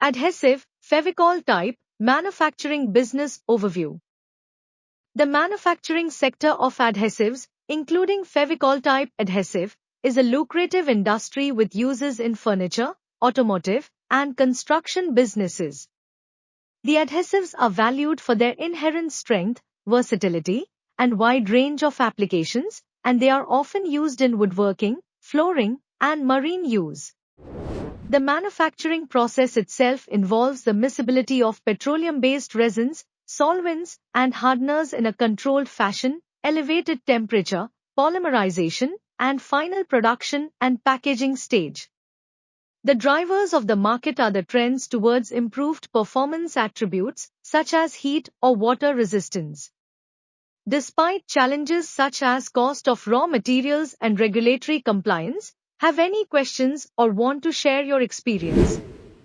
Adhesive, Fevicol Type, Manufacturing Business Overview. The manufacturing sector of adhesives, including Fevicol Type adhesive, is a lucrative industry with uses in furniture, automotive, and construction businesses. The adhesives are valued for their inherent strength, versatility, and wide range of applications, and they are often used in woodworking, flooring, and marine use. The manufacturing process itself involves the miscibility of petroleum-based resins, solvents, and hardeners in a controlled fashion, elevated temperature, polymerization, and final production and packaging stage. The drivers of the market are the trends towards improved performance attributes, such as heat or water resistance. Despite challenges such as cost of raw materials and regulatory compliance, have any questions or want to share your experience?